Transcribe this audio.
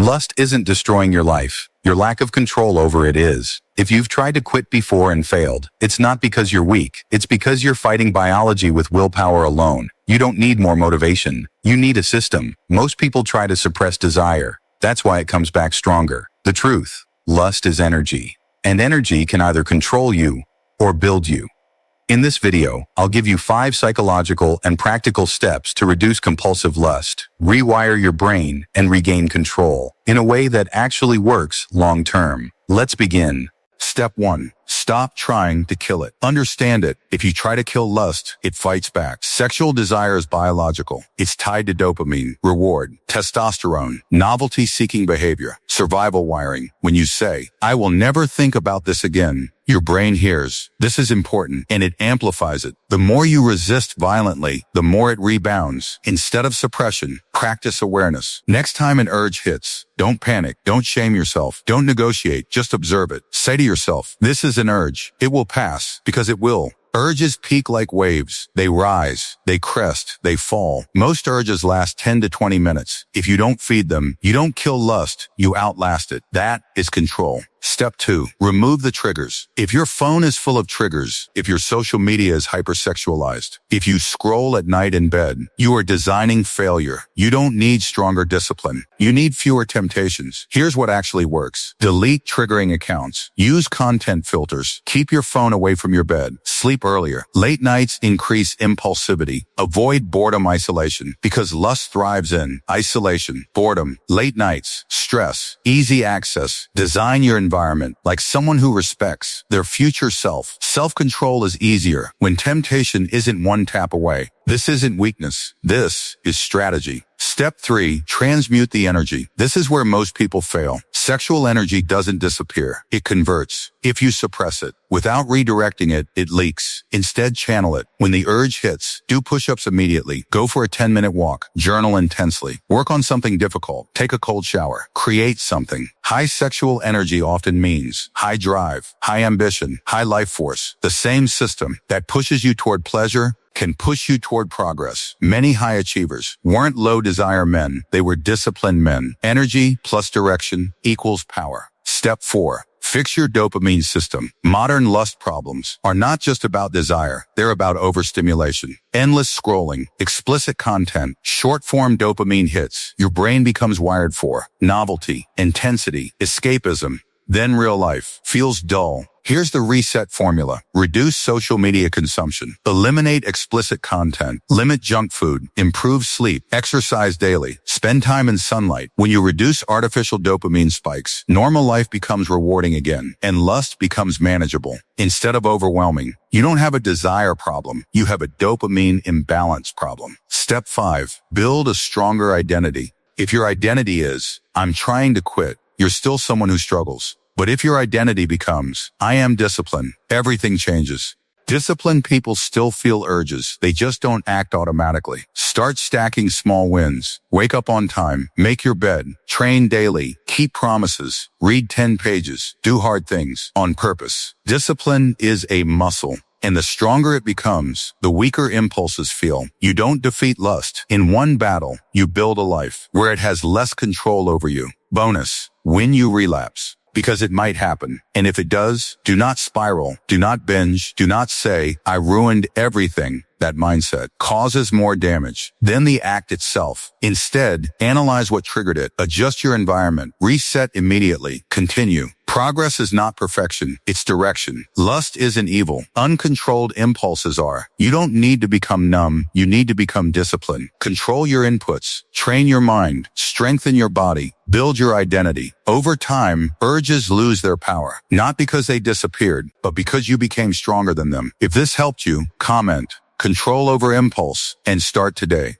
Lust isn't destroying your life. Your lack of control over it is. If you've tried to quit before and failed, it's not because you're weak. It's because you're fighting biology with willpower alone. You don't need more motivation. You need a system. Most people try to suppress desire. That's why it comes back stronger. The truth: lust is energy. And energy can either control you or build you. In this video, I'll give you 5 psychological and practical steps to reduce compulsive lust, rewire your brain, and regain control in a way that actually works long-term. Let's begin. Step 1. Stop trying to kill it. Understand it. If you try to kill lust, it fights back. Sexual desire is biological. It's tied to dopamine, reward, testosterone, novelty-seeking behavior, survival wiring. When you say, "I will never think about this again," your brain hears, "This is important," and it amplifies it. The more you resist violently, the more it rebounds. Instead of suppression, practice awareness. Next time an urge hits, don't panic. Don't shame yourself. Don't negotiate. Just observe it. Say to yourself, "This is an urge. It will pass," because it will. Urges peak like waves. They rise, they crest, they fall. Most urges last 10 to 20 minutes. If you don't feed them, you don't kill lust, you outlast it. That is control. Step 2. Remove the triggers. If your phone is full of triggers, if your social media is hypersexualized, if you scroll at night in bed, you are designing failure. You don't need stronger discipline. You need fewer temptations. Here's what actually works. Delete triggering accounts. Use content filters. Keep your phone away from your bed. Sleep earlier. Late nights increase impulsivity. Avoid boredom isolation, because lust thrives in isolation, boredom, late nights, stress, easy access. Design your environment like someone who respects their future self. Self-control is easier when temptation isn't one tap away. This isn't weakness. This is strategy. Step 3. Transmute the energy. This is where most people fail. Sexual energy doesn't disappear. It converts. If you suppress it, without redirecting it, it leaks. Instead, channel it. When the urge hits, do push-ups immediately. Go for a 10-minute walk. Journal intensely. Work on something difficult. Take a cold shower. Create something. High sexual energy often means high drive, high ambition, high life force. The same system that pushes you toward pleasure can push you toward progress. Many high achievers weren't low desire men. They were disciplined men. Energy plus direction equals power. Step 4. Fix your dopamine system. Modern lust problems are not just about desire. They're about overstimulation. Endless scrolling, explicit content, short-form dopamine hits. Your brain becomes wired for novelty, intensity, escapism. Then real life feels dull. Here's the reset formula. Reduce social media consumption. Eliminate explicit content. Limit junk food. Improve sleep. Exercise daily. Spend time in sunlight. When you reduce artificial dopamine spikes, normal life becomes rewarding again, and lust becomes manageable instead of overwhelming. You don't have a desire problem. You have a dopamine imbalance problem. Step 5. Build a stronger identity. If your identity is, "I'm trying to quit," you're still someone who struggles. But if your identity becomes, "I am disciplined," everything changes. Disciplined people still feel urges. They just don't act automatically. Start stacking small wins. Wake up on time. Make your bed. Train daily. Keep promises. Read 10 pages. Do hard things on purpose. Discipline is a muscle. And the stronger it becomes, the weaker impulses feel. You don't defeat lust in one battle. You build a life where it has less control over you. Bonus: when you relapse. Because it might happen. And if it does, do not spiral. Do not binge. Do not say, "I ruined everything." That mindset causes more damage than the act itself. Instead, analyze what triggered it. Adjust your environment. Reset immediately. Continue. Progress is not perfection. It's direction. Lust isn't evil. Uncontrolled impulses are. You don't need to become numb. You need to become disciplined. Control your inputs. Train your mind. Strengthen your body. Build your identity. Over time, urges lose their power. Not because they disappeared, but because you became stronger than them. If this helped you, comment. Control over impulse, and start today.